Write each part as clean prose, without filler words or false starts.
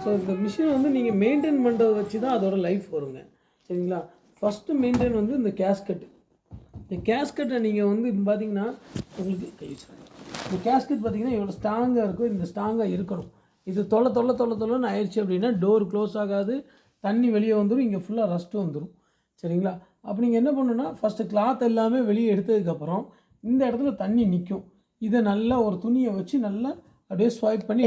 So இந்த machine வந்து நீங்கள் மெயின்டைன் பண்ணுறதை வச்சு தான் அதோட லைஃப் வருங்க. சரிங்களா? ஃபஸ்ட்டு மெயின்டைன் வந்து இந்த கேஸ்கட். இந்த கேஸ்கட்டை நீங்கள் வந்து இப்போ பார்த்தீங்கன்னா உங்களுக்கு இந்த கேஸ்கட் பார்த்தீங்கன்னா எவ்வளோ ஸ்ட்ராங்காக இருக்கும், இந்த ஸ்ட்ராங்காக இருக்கணும். இது தொல்லைன்னு ஆயிடுச்சு அப்படின்னா டோர் க்ளோஸ் ஆகாது, தண்ணி வெளியே வந்துடும், இங்கே ஃபுல்லாக ரஸ்ட்டு வந்துடும். சரிங்களா? அப்போ நீங்கள் என்ன பண்ணணுன்னா ஃபஸ்ட்டு கிளாத் எல்லாமே வெளியே எடுத்ததுக்கப்புறம் இந்த இடத்துல தண்ணி நிற்கும். இதை நல்லா ஒரு துணியை வச்சு நல்லா அப்படியே ஸ்வைப் பண்ணி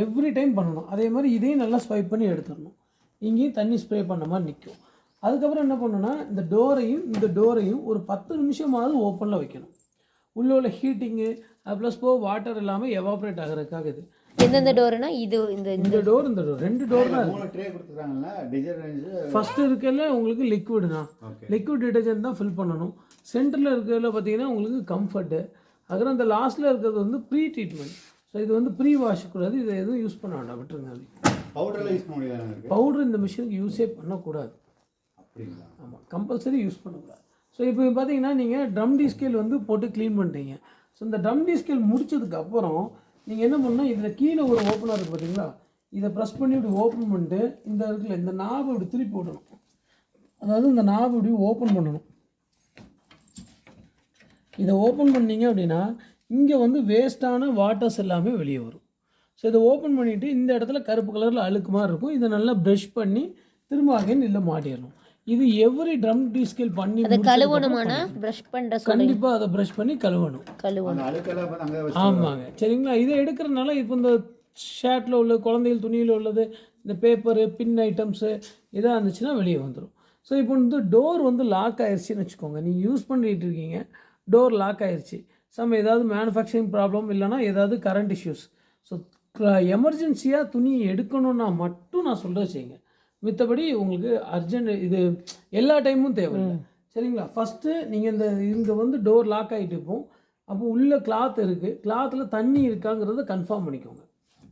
எவ்ரி டைம் பண்ணணும். அதே மாதிரி இதையும் நல்லா ஸ்வைப் பண்ணி எடுத்துடணும். இங்கேயும் தண்ணி ஸ்ப்ரே பண்ண மாதிரி நிற்கும். அதுக்கப்புறம் என்ன பண்ணணுன்னா இந்த டோரையும் ஒரு 10 நிமிஷமாவது ஓப்பனில் வைக்கணும். உள்ளே உள்ள ஹீட்டிங்கு ப்ளஸ் வாட்டர் எல்லாமே எவாப்ரேட் ஆகிறதுக்காக. இது எந்தெந்த டோர்னா இது இந்த டோர் 2 டோர் தான். 3 ட்ரே கொடுத்துருக்காங்கல்ல டிடர்ஜென்ட். ஃபர்ஸ்ட் இருக்கல உங்களுக்கு லிக்விட்னா லிக்விட் டிடர்ஜென்ட் தான் ஃபில் பண்ணணும். சென்டரில் இருக்கிறதுல பார்த்தீங்கன்னா உங்களுக்கு கம்ஃபர்ட்டு. அதுக்கப்புறம் அந்த லாஸ்ட்டில் இருக்கிறது வந்து ப்ரீ ட்ரீட்மெண்ட். ஸோ இது வந்து ப்ரீ வாஷ் கூடாது, இதை எதுவும் யூஸ் பண்ண வேண்டாம், விட்டுருங்க. அது பவுடரில் யூஸ் பண்ண முடியாது. பவுடர் இந்த மிஷினுக்கு யூஸே பண்ணக்கூடாது. அப்படிங்களா? ஆமாம், கம்பல்சரி யூஸ் பண்ணக்கூடாது. ஸோ இப்போ பார்த்தீங்கன்னா நீங்கள் ட்ரம் டி ஸ்கேல் வந்து போட்டு க்ளீன் பண்ணிட்டீங்க. ஸோ இந்த ட்ரம் டி ஸ்கேல் முடிச்சதுக்கப்புறம் நீங்கள் என்ன பண்ணால் இதில் கீழே ஒரு ஓப்பனாக இருக்குது பார்த்தீங்களா, இதை ப்ரெஸ் பண்ணி இப்படி ஓப்பன் பண்ணிட்டு இந்த இடத்துல இந்த நாபை இப்படி திருப்பி விடணும். அதாவது இந்த நாபை இப்படி ஓப்பன் பண்ணணும். இதை ஓப்பன் பண்ணிங்க அப்படின்னா இங்கே வந்து வேஸ்ட்டான வாட்டர்ஸ் எல்லாமே வெளியே வரும். ஸோ இதை ஓப்பன் பண்ணிவிட்டு இந்த இடத்துல கருப்பு கலரில் அழுக்கு மாதிரி இருக்கும். இதை நல்லா ப்ரஷ் பண்ணி திரும்ப அகைன் இல்லை மாட்டிடணும். இது எவ்ரி ட்ரம் டி ஸ்கேல் பண்ணி கழுவணுமானா ப்ரஷ் பண்ணுற கண்டிப்பாக அதை ப்ரஷ் பண்ணி கழுவணும். ஆமாங்க. சரிங்களா? இதை எடுக்கிறதுனால இப்போ இந்த ஷர்ட்டில் உள்ள குழந்தைகள் துணியில் உள்ளது, இந்த பேப்பரு பின் ஐட்டம்ஸு இதாக இருந்துச்சுன்னா வெளியே வந்துடும். ஸோ இப்போ வந்து டோர் வந்து லாக் ஆயிடுச்சுன்னு வச்சுக்கோங்க. நீங்கள் யூஸ் பண்ணிகிட்டு இருக்கீங்க, டோர் லாக் ஆயிடுச்சு, ஏதாவது மேனுஃபேக்சரிங் ப்ராப்ளம் இல்லைனா ஏதாவது கரண்ட் இஷ்யூஸ். ஸோ எமர்ஜென்சியாக துணி எடுக்கணுன்னா மட்டும் நான் சொல்கிறத செய்யுங்க. மித்தபடி உங்களுக்கு அர்ஜென்ட் இது எல்லா டைமும் தேவையில்லை. சரிங்களா? ஃபஸ்ட்டு நீங்கள் இங்கே வந்து டோர் லாக் ஆகிட்டு இருப்போம். அப்போ உள்ளே கிளாத் இருக்குது, கிளாத்தில் தண்ணி இருக்காங்கிறத கன்ஃபார்ம் பண்ணிக்கோங்க.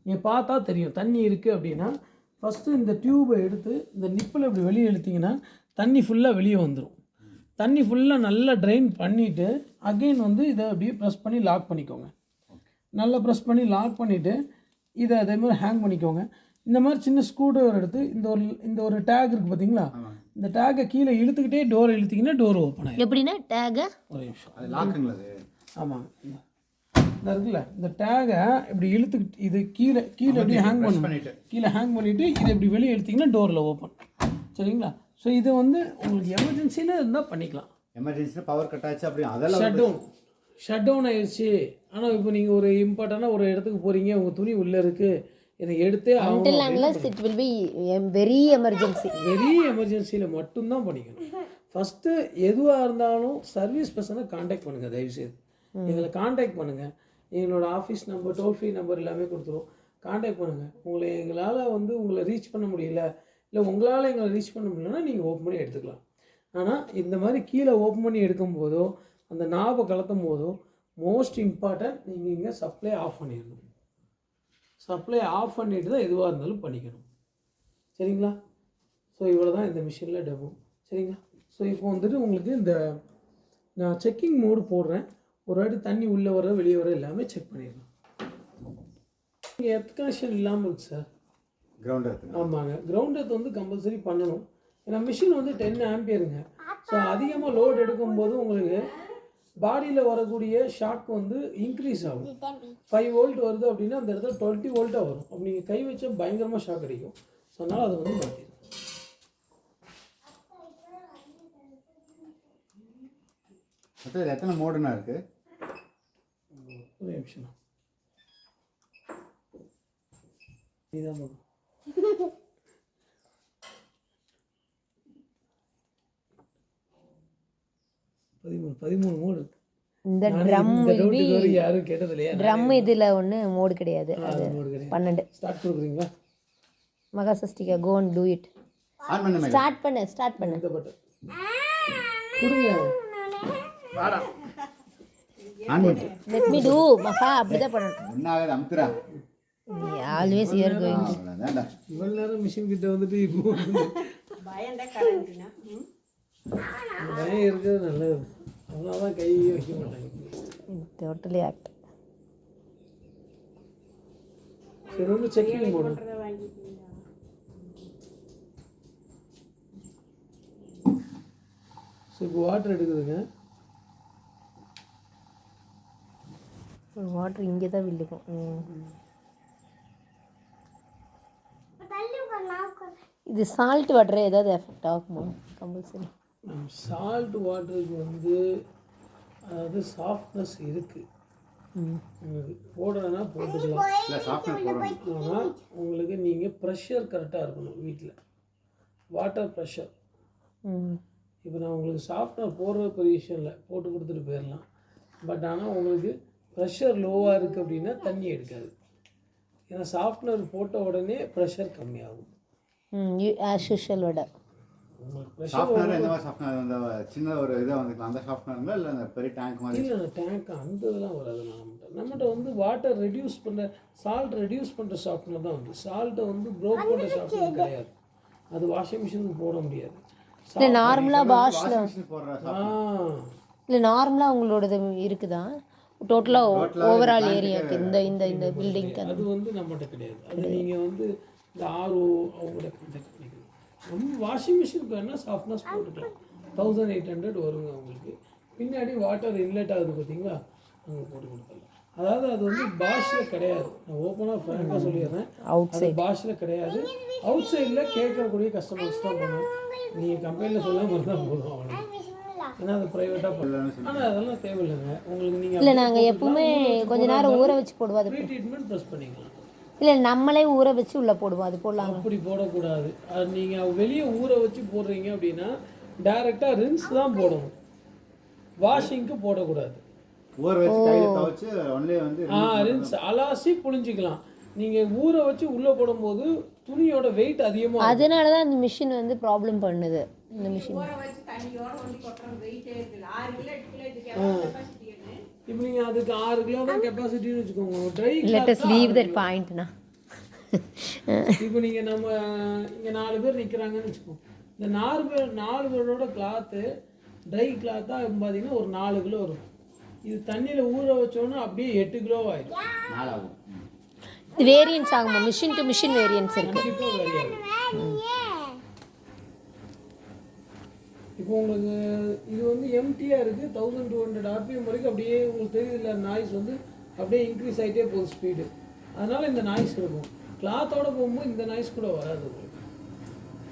நீங்கள் பார்த்தா தெரியும் தண்ணி இருக்குது அப்படின்னா ஃபஸ்ட்டு இந்த டியூபை எடுத்து இந்த நிப்பில் இப்படி வெளியே இழுத்திங்கன்னா தண்ணி ஃபுல்லாக வெளியே வந்துடும். தண்ணி ஃபுல்லாக நல்லா ட்ரைன் பண்ணிவிட்டு அகெயின் வந்து இதை அப்படியே ப்ரெஸ் பண்ணி லாக் பண்ணிக்கோங்க. நல்லா ப்ரெஸ் பண்ணி லாக் பண்ணிவிட்டு இதை அதே மாதிரி ஹேங் பண்ணிக்கோங்க. இந்த மாதிரி சின்ன ஸ்க்ரூ ட்ரைவர் எடுத்து இந்த ஒரு டேக் இருக்குது பார்த்தீங்களா, இந்த டேக்கை கீழே இழுத்துக்கிட்டே டோரை இழுத்திங்கன்னா டோர் ஓப்பன் ஆகிடும். எப்படின்னா டேகை ஒரு நிமிஷம் அது லாக்குங்களா? ஆமாங்க. இந்த இருக்குல்ல இந்த டேகை இப்படி இழுத்துக்கிட்டு இது கீழே அப்படியே ஹேங் பண்ணிட்டு கீழே ஹேங் பண்ணிவிட்டு இதை இப்படி வெளியே இழுத்திங்கன்னா டோரில் ஓப்பன். சரிங்களா? ஸோ இது வந்து உங்களுக்கு எமர்ஜென்சியில் இருந்தால் பண்ணிக்கலாம். எமர்ஜென்சியில் பவர் கட் ஆச்சு அப்படி அதெல்லாம் ஷட் டவுன் ஆயிடுச்சு. ஆனால் இப்போ நீங்கள் ஒரு இம்பார்ட்டண்டாக ஒரு இடத்துக்கு போகிறீங்க, உங்கள் துணி உள்ளே இருக்குது, இதை எடுத்தே வெரி எமர்ஜென்சியில் மட்டும்தான் பண்ணிக்கணும். ஃபஸ்ட்டு எதுவாக இருந்தாலும் சர்வீஸ் பர்சனை காண்டாக்ட் பண்ணுங்கள். தயவுசெய்து எங்களை காண்டாக்ட் பண்ணுங்கள். எங்களோட office number, toll free number எல்லாமே கொடுத்துருவோம். காண்டாக்ட் பண்ணுங்கள். உங்களை ரீச் பண்ண முடியல, இல்லை உங்களால் எங்களை ரீச் பண்ண முடியலன்னா நீங்கள் ஓப்பன் பண்ணி எடுத்துக்கலாம். ஆனால் இந்த மாதிரி கீழே ஓப்பன் பண்ணி எடுக்கும் போதோ அந்த நாபை கலத்தும் போதோ மோஸ்ட் இம்பார்ட்டன்ட் நீங்கள் இங்கே சப்ளை ஆஃப் பண்ணிடணும். சப்ளை ஆஃப் பண்ணிட்டு தான் எதுவாக இருந்தாலும் பண்ணிக்கணும். சரிங்களா? ஸோ இவ்வளோ தான் இந்த மிஷினில் டெமோ. சரிங்களா? ஸோ இப்போ வந்துட்டு உங்களுக்கு நான் செக்கிங் மோடு போடுறேன். ஒரு வாட்டி தண்ணி உள்ளே வர வெளியே வர எல்லாமே செக் பண்ணிடலாம். இங்கே எர்த் கனெக்ஷன் இல்லாமல் இருக்குது சார். Ground earth. ஆமாங்க, கிரவுண்ட் எர்த் வந்து கம்பல்சரி பண்ணணும். ஏன்னா மிஷின் வந்து 10 ஆம்பியருங்க. ஸோ அதிகமாக லோடு எடுக்கும்போது உங்களுக்கு பாடியில் வரக்கூடிய ஷாக் வந்து இன்க்ரீஸ் ஆகும். 5 வோல்ட் வருது அப்படின்னா அந்த இடத்துல 20 வோல்ட்டாக வரும். அப்போ நீங்கள் கை வச்சா பயங்கரமாக ஷாக் அடிக்கும். ஸோ அதனால் அதை வந்து மாற்றிடும். எத்தனை மோடுனா இருக்குது? ஒரு நிமிஷம் இதுதான் மோடு. 13 மோடு இருக்கு. இந்த ட்ரம் யாரும் கேட்டது இல்லையா? ட்ரம் இதில் ஒன்று மோடு கிடையாது, அது 12. ஸ்டார்ட் கொடுக்குறீங்களா? மகா சஷ்டிகா go and do it. Start பண்ணு இந்த பட்டன் கொடுங்க. வாடா லெட் மீ டூ மகா. அப்படிதான் பண்ணணும். ஒன்னாக அமுத்துறா. Always you are going. இவ்வளவு நேரம் மிஷின் கிட்ட வந்துட்டு இப்போ பயந்தா கரண்டினா பயம் இருக்கிறது நல்லது. அதனாலதான் கை வைக்க மாட்டாங்க. Totally act. இது வந்து செக்கிங் மோடு. ஸோ இப்போ வாட்டர் எடுக்குதுங்க. வாட்டர் இங்கே தான் விழுகும். இது சால்ட் வாட்டர் ஏதாவது எஃபெக்ட் ஆகுமா? கம்பல்சரி சால்ட் வாட்டருக்கு வந்து அதாவது சாஃப்ட்னஸ் இருக்குது. போடுறதுனா போட்டுக்கலாம். ஆனால் உங்களுக்கு நீங்கள் ப்ரெஷர் கரெக்டாக இருக்கணும் வீட்டில். Water pressure. இப்போ நான் உங்களுக்கு சாஃப்ட்னர் போடுற பெரிய விஷயம் இல்லை, போட்டு கொடுத்துட்டு போயிடலாம். பட் ஆனால் உங்களுக்கு ப்ரெஷர் லோவாக இருக்குது அப்படின்னா தண்ணி எடுக்காது. ஏன்னா சாஃப்ட்னர் போட்ட உடனே ப்ரெஷர் கம்மியாகும். ஆஸ் யூஷுவல் விட சாஃப்ட்னர் எந்த மாதிரி சாஃப்ட்னர் அந்த சின்ன ஒரு இதை வந்துக்கலாம் அந்த சாஃப்ட்னருங்களா இல்லை அந்த பெரிய டேங்க் மாதிரி? இல்லை டேங்க் அந்த இதெல்லாம் வராது. நம்மகிட்ட வந்து வாட்டர் ரெடியூஸ் பண்ணுற சால்ட் ரெடியூஸ் பண்ணுற சாஃப்ட்னர் தான் வந்து. சால்ட்டை வந்து ப்ரோக் பண்ணுற சாஃப்ட்னர் கிடையாது. அது வாஷிங் மிஷினுக்கு போட முடியாது. இல்லை நார்மலாக வாஷில் போடுற இல்லை நார்மலாக உங்களோடது இருக்குதா டோட்டலாக ஓவரால் ஏரியாவுக்கு இந்த இந்த இந்த பில்டிங்க்கு? அது வந்து நம்மகிட்ட கிடையாது. அது நீங்கள் வந்து இந்த ஆர்ஓ அவங்களோட கான்டாக்ட் பண்ணிக்கணும். நம்ம வாஷிங் மிஷினுக்கு வேணால் சாஃப்ட்னஸ் போட்டுக்கலாம். 1800 வருங்க உங்களுக்கு. பின்னாடி வாட்டர் இன்லெட் ஆகுது பார்த்தீங்களா, அங்கே போட்டு கொடுத்துடலாம். அதாவது அது வந்து பாஷில் கிடையாது. நான் ஓப்பனாக ஃப்ராங்காக சொல்லிடுறேன், அது பாஷில் கிடையாது. அவுட் சைடில் கேட்கக்கூடிய கஸ்டமர்ஸ் தான் பண்ணுவோம். நீங்கள் கம்பெனியில் சொல்லாமல் இருந்தால் போதும் அவ்வளோ. ஏன்னா அது ப்ரைவேட்டாக போடலாம். ஆனால் அதெல்லாம் தேவையில்லைங்க உங்களுக்கு. நீங்கள் இல்லை நாங்கள் எப்பவுமே கொஞ்ச நேரம் ஊற வச்சு போடுவோம். அது ப்ரீ ட்ரீட்மெண்ட் ப்ரெஸ் பண்ணிக்கலாம். இல்லை நம்மளே ஊற வச்சு உள்ளே போடுவோம். அது போடலாம். அப்படி போடக்கூடாது. அது நீங்கள் வெளியே ஊற வச்சு போடுறீங்க அப்படின்னா டைரெக்டாக ரின்ஸ் தான் போடணும், வாஷிங்க்கு போடக்கூடாது. ஊற வச்சு கையில துவைச்சு ஒன்லி வந்து ரின்ஸ் அலாசி புழிஞ்சிக்கலாம். நீங்கள் ஊற வச்சு உள்ளே போடும்போது துணியோட வெயிட் அதிகமாக, அதனால தான் அந்த மிஷின் வந்து ப்ராப்ளம் பண்ணுது. இந்த மிஷின் இப்போ நீங்கள் அதுக்கு 6 கிலோ தான் கெப்பாசிட்டின்னு வச்சுக்கோங்க. Try let us leave that பாயிண்ட்னா. இப்போ நீங்கள் நம்ம இங்கே 4 பேர் நிற்கிறாங்கன்னு வச்சுக்கோங்க. இந்த 4 பேரோட கிளாத்து ட்ரை கிளாத்தாக பார்த்தீங்கன்னா ஒரு 4 கிலோ இருக்கும். இது தண்ணியில் ஊற வச்சோன்னா அப்படியே 8 கிலோ ஆகிடும். இது வேரியன்ஸ் ஆகுமா? மிஷின் டு மிஷின் வேரியன்ஸ் இருக்கு. கண்டிப்பாக வேரி ஆகும். இப்போ உங்களுக்கு இது வந்து எம்டியாக இருக்குது. 1200 RPM வரைக்கும் அப்படியே உங்களுக்கு தெரியல. நாய்ஸ் வந்து அப்படியே இன்க்ரீஸ் ஆகிட்டே போகுது ஸ்பீடு. அதனால் இந்த நாய்ஸ் இருக்கும். கிளாத்தோட போகும்போது இந்த நாய்ஸ் கூட வராது உங்களுக்கு.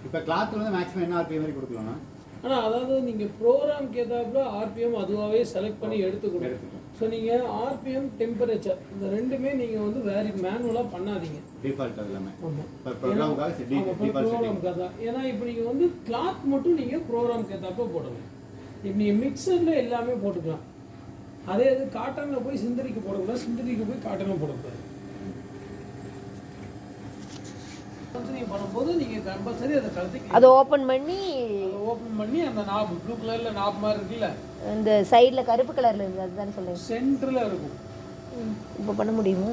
இப்போ கிளாத் வந்து மேக்ஸிமம் என்ன RPM வரைக்கும் கொடுக்கலாம்னா? ஆனால் அதாவது நீங்கள் ப்ரோக்ராம்க்கு ஏற்றாப்புல RPM அதுவாகவே செலக்ட் பண்ணி எடுத்துக்கணும். ஸோ நீங்கள் RPM டெம்பரேச்சர் இந்த ரெண்டுமே நீங்கள் வந்து வேறு மேனுவலாக பண்ணாதீங்க. டிஃபால்ட் எல்லாமே. ஆமாம், ப்ரோக்ராமுக்காக தான். ஏன்னா இப்போ நீங்கள் வந்து கிளாத் மட்டும் நீங்கள் ப்ரோக்ராம்க்கு ஏற்றாப்புல போடணும். இப்போ நீங்கள் மிக்சரில் எல்லாமே போட்டுக்கலாம். அதே இது காட்டனில் போய் சிந்தரிக்கு போடக்கூடாது, சிந்தரிக்கு போய் காட்டனில் போடக்கூடாது. நீங்கள் பண்ணும்போது நீங்கள் கம்பல்சரி அதை கலந்து அதை ஓப்பன் பண்ணி அந்த நாப் ப்ளூ கலரில் நாப் மாதிரி இருக்குல்ல, இந்த சைடில் கருப்பு கலரில் இருக்குது, அதுதான் சொல்லுங்கள். சென்டரில் இருக்கும். இப்போ பண்ண முடியுமா?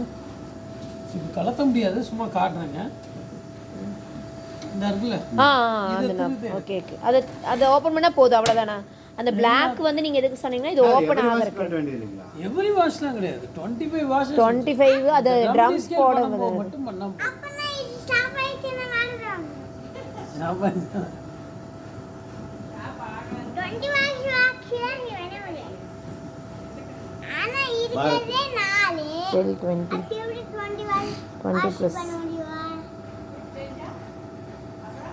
இப்போ கலத்த முடியாது, சும்மா காட்டுறேங்க. இந்த இருக்குல்ல, அந்த ஓகே ஓகே. அதை ஓப்பன் பண்ணால் போதும், அவ்வளோதானா? அந்த பிளாக் வந்து நீங்கள் எதுக்கு சொன்னீங்கன்னா இது ஓப்பன் ஆகிறதுக்கு. எவ்ரி வாஷ்லாம் கிடையாது. 25 வாஷ் 25 அது ட்ரம்ஸ் போடுறது மட்டும் பண்ணால் +20